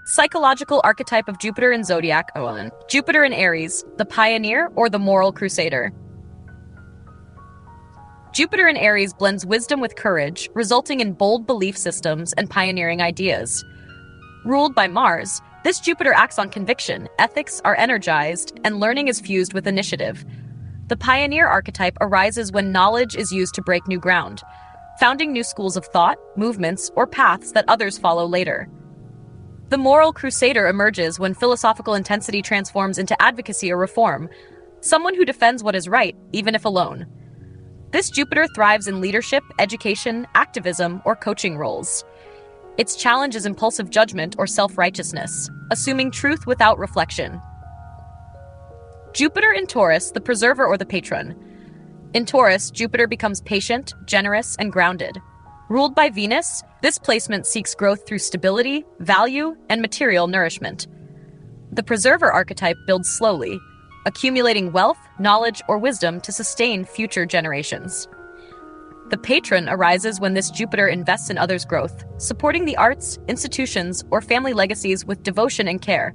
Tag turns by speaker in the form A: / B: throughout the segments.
A: Psychological Archetype of Jupiter in Zodiac. Jupiter in Aries, the pioneer or the moral crusader. Jupiter in Aries blends wisdom with courage, resulting in bold belief systems and pioneering ideas. Ruled by Mars, this Jupiter acts on conviction, ethics are energized, and learning is fused with initiative. The pioneer archetype arises when knowledge is used to break new ground, founding new schools of thought, movements, or paths that others follow later. The moral crusader emerges when philosophical intensity transforms into advocacy or reform, someone who defends what is right, even if alone. This Jupiter thrives in leadership, education, activism, or coaching roles. Its challenge is impulsive judgment or self-righteousness, assuming truth without reflection. Jupiter in Taurus, the preserver or the patron. In Taurus, Jupiter becomes patient, generous, and grounded. Ruled by Venus, this placement seeks growth through stability, value, and material nourishment. The preserver archetype builds slowly, accumulating wealth, knowledge, or wisdom to sustain future generations. The patron arises when this Jupiter invests in others' growth, supporting the arts, institutions, or family legacies with devotion and care.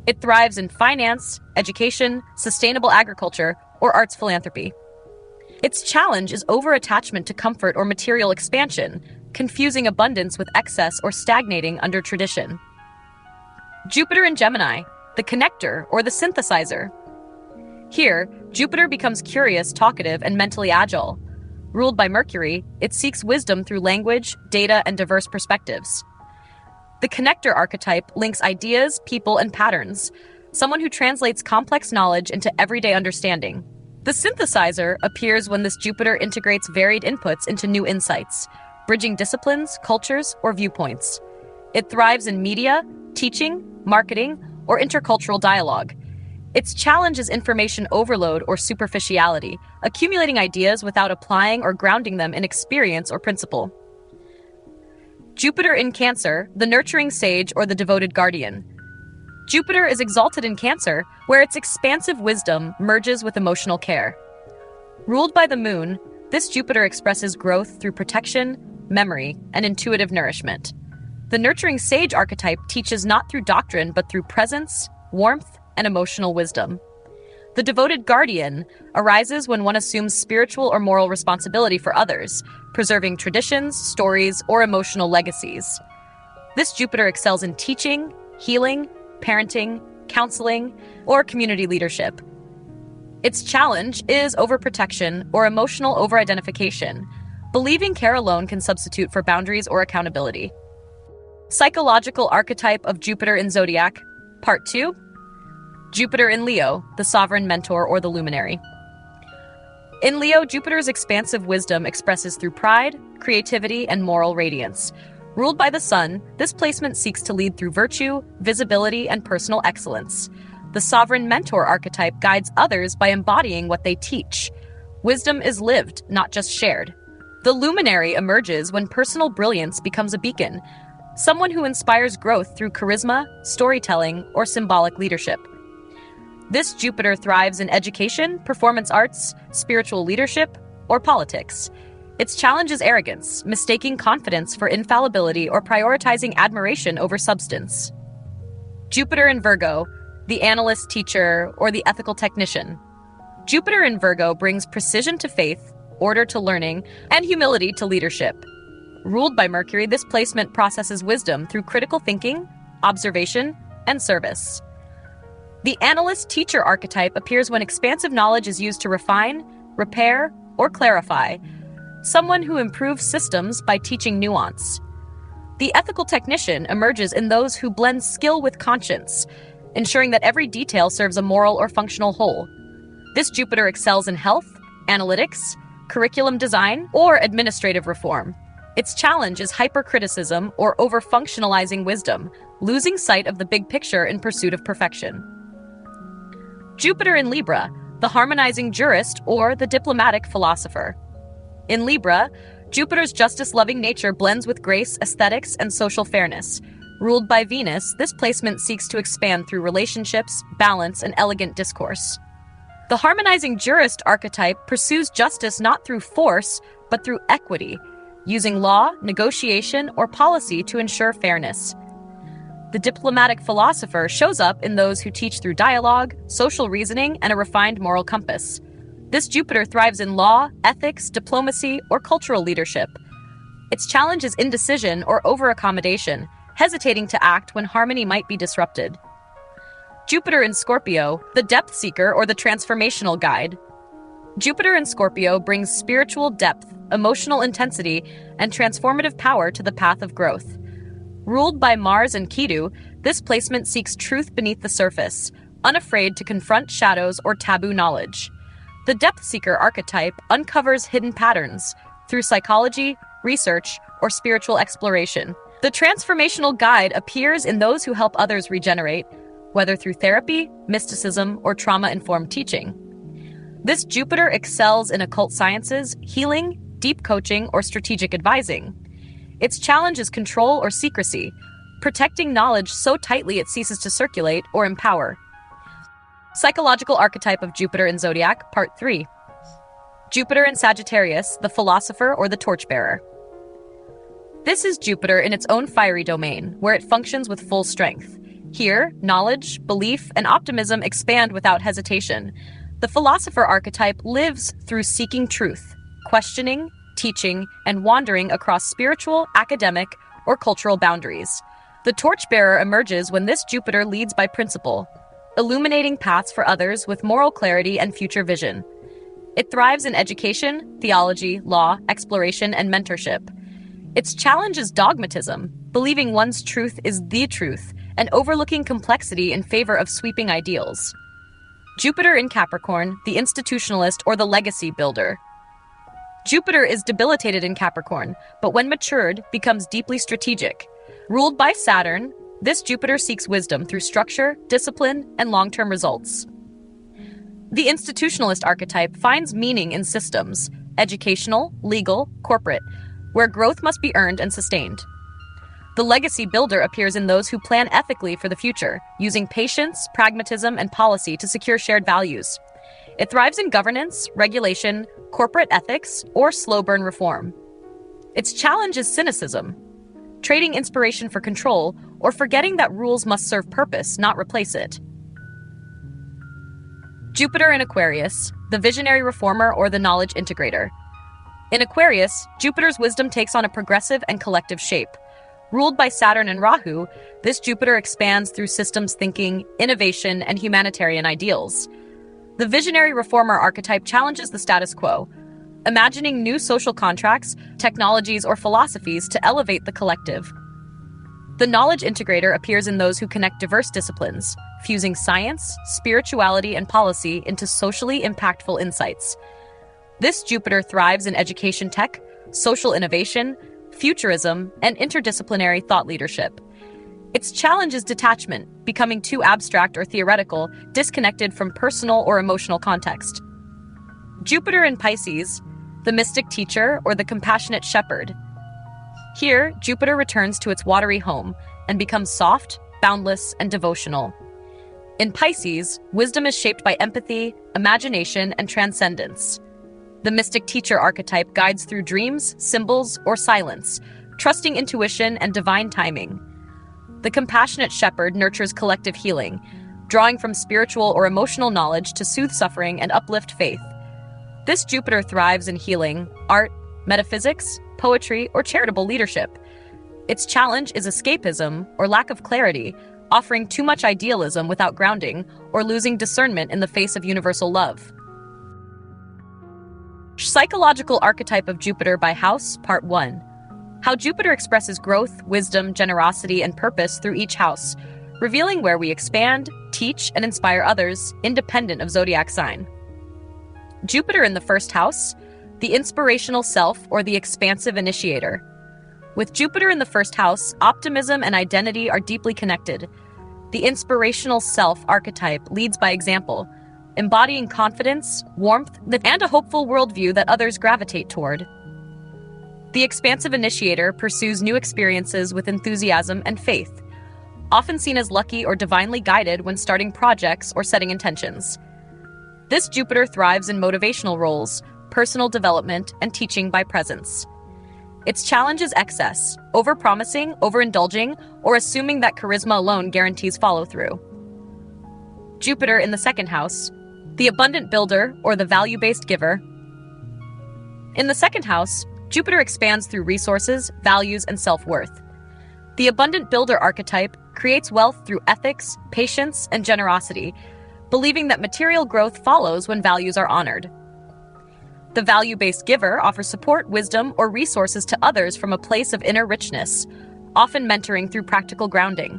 A: It thrives in finance, education, sustainable agriculture, or arts philanthropy. Its challenge is over-attachment to comfort or material expansion, confusing abundance with excess or stagnating under tradition. Jupiter in Gemini, the connector or the synthesizer. Here, Jupiter becomes curious, talkative, and mentally agile. Ruled by Mercury, it seeks wisdom through language, data, and diverse perspectives. The connector archetype links ideas, people, and patterns, someone who translates complex knowledge into everyday understanding. The synthesizer appears when this Jupiter integrates varied inputs into new insights, bridging disciplines, cultures, or viewpoints. It thrives in media, teaching, marketing, or intercultural dialogue. Its challenge is information overload or superficiality, accumulating ideas without applying or grounding them in experience or principle. Jupiter in Cancer, the nurturing sage or the devoted guardian. Jupiter is exalted in Cancer, where its expansive wisdom merges with emotional care. Ruled by the moon, this Jupiter expresses growth through protection, memory, and intuitive nourishment. The nurturing sage archetype teaches not through doctrine but through presence, warmth, and emotional wisdom. The devoted guardian arises when one assumes spiritual or moral responsibility for others, preserving traditions, stories, or emotional legacies. This Jupiter excels in teaching, healing, parenting, counseling, or community leadership. Its challenge is overprotection or emotional over-identification, believing care alone can substitute for boundaries or accountability. Psychological Archetype of Jupiter in Zodiac, Part 2. Jupiter in Leo, the sovereign mentor or the luminary. In Leo, Jupiter's expansive wisdom expresses through pride, creativity, and moral radiance. Ruled by the sun, this placement seeks to lead through virtue, visibility, and personal excellence. The sovereign mentor archetype guides others by embodying what they teach. Wisdom is lived, not just shared. The luminary emerges when personal brilliance becomes a beacon, someone who inspires growth through charisma, storytelling, or symbolic leadership. This Jupiter thrives in education, performance arts, spiritual leadership, or politics. Its challenge is arrogance, mistaking confidence for infallibility or prioritizing admiration over substance. Jupiter in Virgo, the analyst, teacher, or the ethical technician. Jupiter in Virgo brings precision to faith, order to learning, and humility to leadership. Ruled by Mercury, this placement processes wisdom through critical thinking, observation, and service. The analyst-teacher archetype appears when expansive knowledge is used to refine, repair, or clarify, someone who improves systems by teaching nuance. The ethical technician emerges in those who blend skill with conscience, ensuring that every detail serves a moral or functional whole. This Jupiter excels in health, analytics, curriculum design, or administrative reform. Its challenge is hypercriticism or over-functionalizing wisdom, losing sight of the big picture in pursuit of perfection. Jupiter in Libra, the harmonizing jurist or the diplomatic philosopher. In Libra, Jupiter's justice-loving nature blends with grace, aesthetics, and social fairness. Ruled by Venus, this placement seeks to expand through relationships, balance, and elegant discourse. The harmonizing jurist archetype pursues justice not through force, but through equity, using law, negotiation, or policy to ensure fairness. The diplomatic philosopher shows up in those who teach through dialogue, social reasoning, and a refined moral compass. This Jupiter thrives in law, ethics, diplomacy, or cultural leadership. Its challenge is indecision or over-accommodation, hesitating to act when harmony might be disrupted. Jupiter in Scorpio, the depth seeker or the transformational guide. Jupiter in Scorpio brings spiritual depth, emotional intensity, and transformative power to the path of growth. Ruled by Mars and Ketu, this placement seeks truth beneath the surface, unafraid to confront shadows or taboo knowledge. The depth seeker archetype uncovers hidden patterns through psychology, research, or spiritual exploration. The transformational guide appears in those who help others regenerate, whether through therapy, mysticism, or trauma-informed teaching. This Jupiter excels in occult sciences, healing, deep coaching, or strategic advising. Its challenge is control or secrecy, protecting knowledge so tightly it ceases to circulate or empower. Psychological Archetype of Jupiter in Zodiac, Part 3. Jupiter in Sagittarius, the philosopher or the torchbearer. This is Jupiter in its own fiery domain, where it functions with full strength. Here, knowledge, belief, and optimism expand without hesitation. The philosopher archetype lives through seeking truth, questioning, teaching, and wandering across spiritual, academic, or cultural boundaries. The torchbearer emerges when this Jupiter leads by principle, illuminating paths for others with moral clarity and future vision. It thrives in education, theology, law, exploration, and mentorship. Its challenge is dogmatism, believing one's truth is the truth, and overlooking complexity in favor of sweeping ideals. Jupiter in Capricorn, the institutionalist or the legacy builder. Jupiter is debilitated in Capricorn, but when matured, becomes deeply strategic. Ruled by Saturn, this Jupiter seeks wisdom through structure, discipline, and long-term results. The institutionalist archetype finds meaning in systems, educational, legal, corporate, where growth must be earned and sustained. The legacy builder appears in those who plan ethically for the future, using patience, pragmatism, and policy to secure shared values. It thrives in governance, regulation, corporate ethics, or slow-burn reform. Its challenge is cynicism, trading inspiration for control, or forgetting that rules must serve purpose, not replace it. Jupiter in Aquarius, the visionary reformer or the knowledge integrator. In Aquarius, Jupiter's wisdom takes on a progressive and collective shape. Ruled by Saturn and Rahu, this Jupiter expands through systems thinking, innovation, and humanitarian ideals. The visionary reformer archetype challenges the status quo, imagining new social contracts, technologies, or philosophies to elevate the collective. The knowledge integrator appears in those who connect diverse disciplines, fusing science, spirituality, and policy into socially impactful insights. This Jupiter thrives in education tech, social innovation, futurism, and interdisciplinary thought leadership. Its challenge is detachment, becoming too abstract or theoretical, disconnected from personal or emotional context. Jupiter in Pisces, the mystic teacher or the compassionate shepherd. Here, Jupiter returns to its watery home and becomes soft, boundless, and devotional. In Pisces, wisdom is shaped by empathy, imagination, and transcendence. The mystic teacher archetype guides through dreams, symbols, or silence, trusting intuition and divine timing. The compassionate shepherd nurtures collective healing, drawing from spiritual or emotional knowledge to soothe suffering and uplift faith. This Jupiter thrives in healing, art, metaphysics, poetry, or charitable leadership. Its challenge is escapism or lack of clarity, offering too much idealism without grounding, or losing discernment in the face of universal love. Psychological Archetype of Jupiter by House, Part 1. How Jupiter expresses growth, wisdom, generosity, and purpose through each house, revealing where we expand, teach, and inspire others, independent of zodiac sign. Jupiter in the first house, the inspirational self or the expansive initiator. With Jupiter in the first house, optimism and identity are deeply connected. The inspirational self archetype leads by example, embodying confidence, warmth, and a hopeful worldview that others gravitate toward. The expansive initiator pursues new experiences with enthusiasm and faith, often seen as lucky or divinely guided when starting projects or setting intentions. This Jupiter thrives in motivational roles, personal development, and teaching by presence. Its challenge is excess, overpromising, overindulging, or assuming that charisma alone guarantees follow-through. Jupiter in the second house, the abundant builder or the value-based giver. In the second house, Jupiter expands through resources, values, and self-worth. The abundant builder archetype creates wealth through ethics, patience, and generosity, believing that material growth follows when values are honored. The value-based giver offers support, wisdom, or resources to others from a place of inner richness, often mentoring through practical grounding.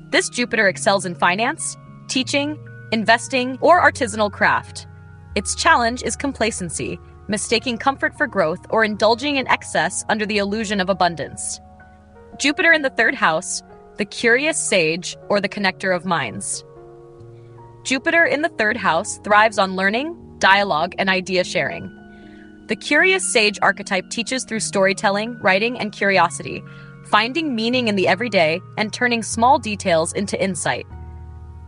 A: This Jupiter excels in finance, teaching, investing, or artisanal craft. Its challenge is complacency, mistaking comfort for growth or indulging in excess under the illusion of abundance. Jupiter in the third house, the curious sage or the connector of minds. Jupiter in the third house thrives on learning, dialogue, and idea sharing. The curious sage archetype teaches through storytelling, writing, and curiosity, finding meaning in the everyday and turning small details into insight.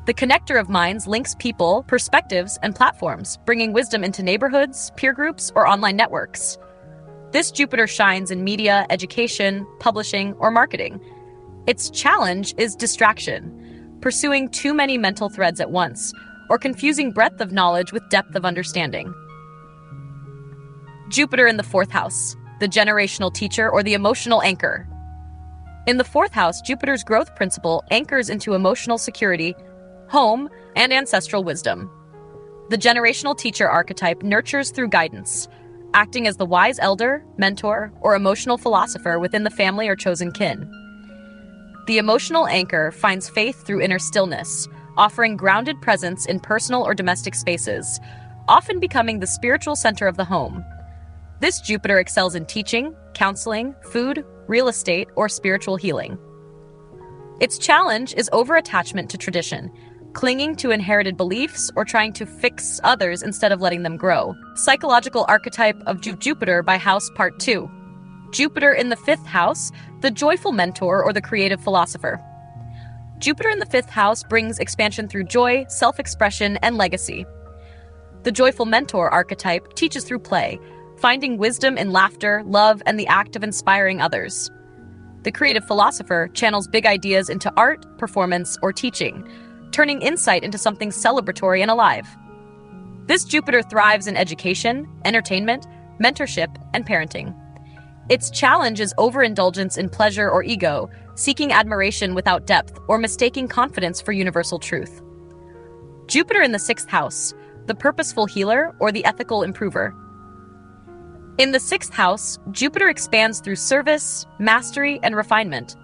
A: The connector of minds links people, perspectives, and platforms, bringing wisdom into neighborhoods, peer groups, or online networks. This Jupiter shines in media, education, publishing, or marketing. Its challenge is distraction, pursuing too many mental threads at once, or confusing breadth of knowledge with depth of understanding. Jupiter in the fourth house, the generational teacher or the emotional anchor. In the fourth house, Jupiter's growth principle anchors into emotional security, home, and ancestral wisdom. The generational teacher archetype nurtures through guidance, acting as the wise elder, mentor, or emotional philosopher within the family or chosen kin. The emotional anchor finds faith through inner stillness, offering grounded presence in personal or domestic spaces, often becoming the spiritual center of the home. This Jupiter excels in teaching, counseling, food, real estate, or spiritual healing. Its challenge is over-attachment to tradition, clinging to inherited beliefs or trying to fix others instead of letting them grow. Psychological Archetype of Jupiter by House Part 2. Jupiter in the fifth house, the joyful mentor or the creative philosopher. Jupiter in the fifth house brings expansion through joy, self-expression, and legacy. The joyful mentor archetype teaches through play, finding wisdom in laughter, love, and the act of inspiring others. The creative philosopher channels big ideas into art, performance, or teaching, turning insight into something celebratory and alive. This Jupiter thrives in education, entertainment, mentorship, and parenting. Its challenge is overindulgence in pleasure or ego, seeking admiration without depth, or mistaking confidence for universal truth. Jupiter in the sixth house, the purposeful healer or the ethical improver. In the sixth house, Jupiter expands through service, mastery, and refinement.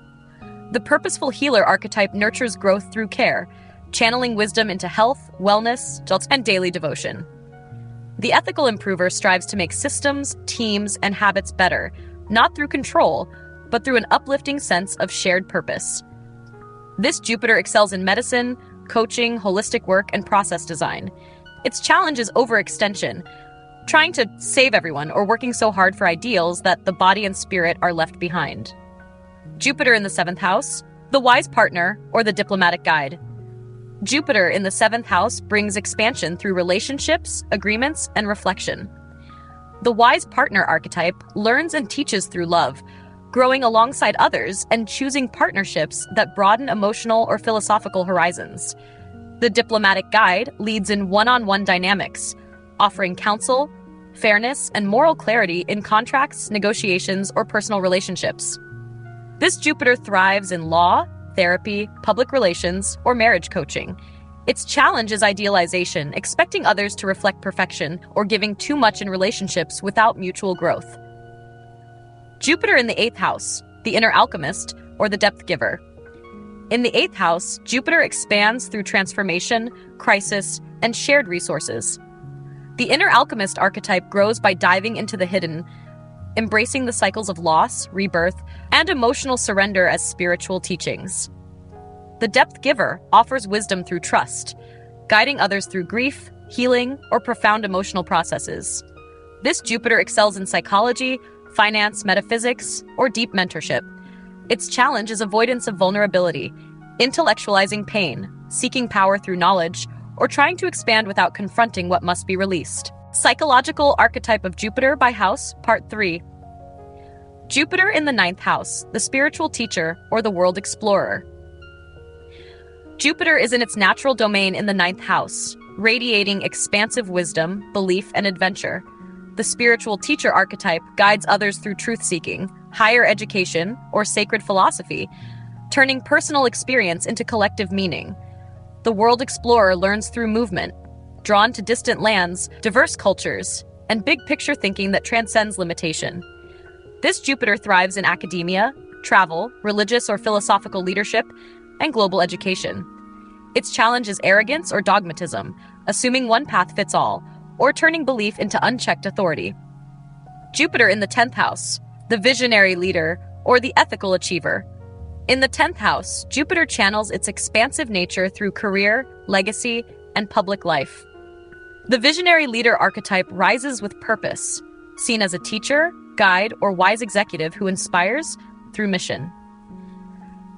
A: The purposeful healer archetype nurtures growth through care, channeling wisdom into health, wellness, and daily devotion. The ethical improver strives to make systems, teams, and habits better, not through control, but through an uplifting sense of shared purpose. This Jupiter excels in medicine, coaching, holistic work, and process design. Its challenge is overextension, trying to save everyone or working so hard for ideals that the body and spirit are left behind. Jupiter in the seventh house, the wise partner or the diplomatic guide. Jupiter in the seventh house brings expansion through relationships, agreements, and reflection. The wise partner archetype learns and teaches through love, growing alongside others and choosing partnerships that broaden emotional or philosophical horizons. The diplomatic guide leads in one-on-one dynamics, offering counsel, fairness, and moral clarity in contracts, negotiations, or personal relationships. This Jupiter thrives in law, therapy, public relations, or marriage coaching. Its challenge is idealization, expecting others to reflect perfection, or giving too much in relationships without mutual growth. Jupiter in the eighth house, the inner alchemist, or the depth giver. In the eighth house, Jupiter expands through transformation, crisis, and shared resources. The inner alchemist archetype grows by diving into the hidden, embracing the cycles of loss, rebirth, and emotional surrender as spiritual teachings. The depth giver offers wisdom through trust, guiding others through grief, healing, or profound emotional processes. This Jupiter excels in psychology, finance, metaphysics, or deep mentorship. Its challenge is avoidance of vulnerability, intellectualizing pain, seeking power through knowledge, or trying to expand without confronting what must be released. Psychological Archetype of Jupiter by House, Part 3. Jupiter in the ninth house, the spiritual teacher or the world explorer. Jupiter is in its natural domain in the ninth house, radiating expansive wisdom, belief, and adventure. The spiritual teacher archetype guides others through truth-seeking, higher education, or sacred philosophy, turning personal experience into collective meaning. The world explorer learns through movement, drawn to distant lands, diverse cultures, and big-picture thinking that transcends limitation. This Jupiter thrives in academia, travel, religious or philosophical leadership, and global education. Its challenge is arrogance or dogmatism, assuming one path fits all, or turning belief into unchecked authority. Jupiter in the 10th house, the visionary leader or the ethical achiever. In the 10th house, Jupiter channels its expansive nature through career, legacy, and public life. The visionary leader archetype rises with purpose, seen as a teacher, guide, or wise executive who inspires through mission.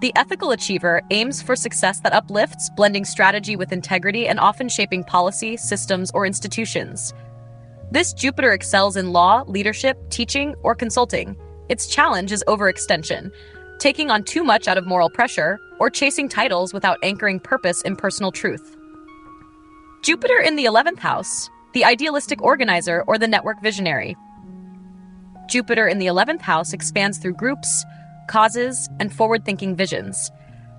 A: The ethical achiever aims for success that uplifts, blending strategy with integrity and often shaping policy, systems, or institutions. This Jupiter excels in law, leadership, teaching, or consulting. Its challenge is overextension, taking on too much out of moral pressure, or chasing titles without anchoring purpose in personal truth. Jupiter in the 11th house, the idealistic organizer or the network visionary. Jupiter in the 11th house expands through groups, causes, and forward-thinking visions.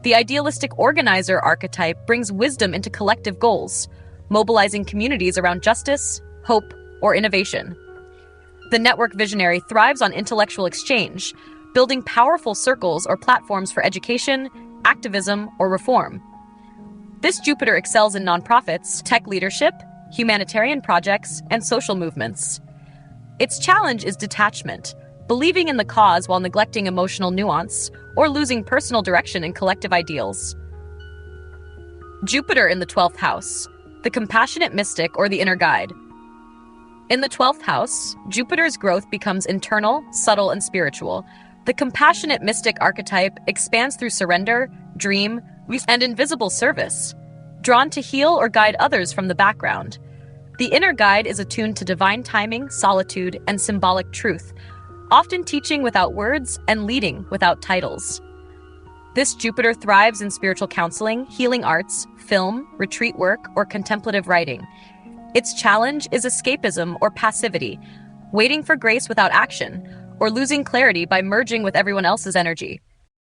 A: The idealistic organizer archetype brings wisdom into collective goals, mobilizing communities around justice, hope, or innovation. The network visionary thrives on intellectual exchange, building powerful circles or platforms for education, activism, or reform. This Jupiter excels in nonprofits, tech leadership, humanitarian projects, and social movements. Its challenge is detachment, believing in the cause while neglecting emotional nuance, or losing personal direction in collective ideals. Jupiter in the 12th house, the compassionate mystic or the inner guide. In the 12th house, Jupiter's growth becomes internal, subtle, and spiritual. The compassionate mystic archetype expands through surrender, dream, and invisible service, drawn to heal or guide others from the background. The inner guide is attuned to divine timing, solitude, and symbolic truth, often teaching without words and leading without titles. This Jupiter thrives in spiritual counseling, healing arts, film, retreat work, or contemplative writing. Its challenge is escapism or passivity, waiting for grace without action, or losing clarity by merging with everyone else's energy.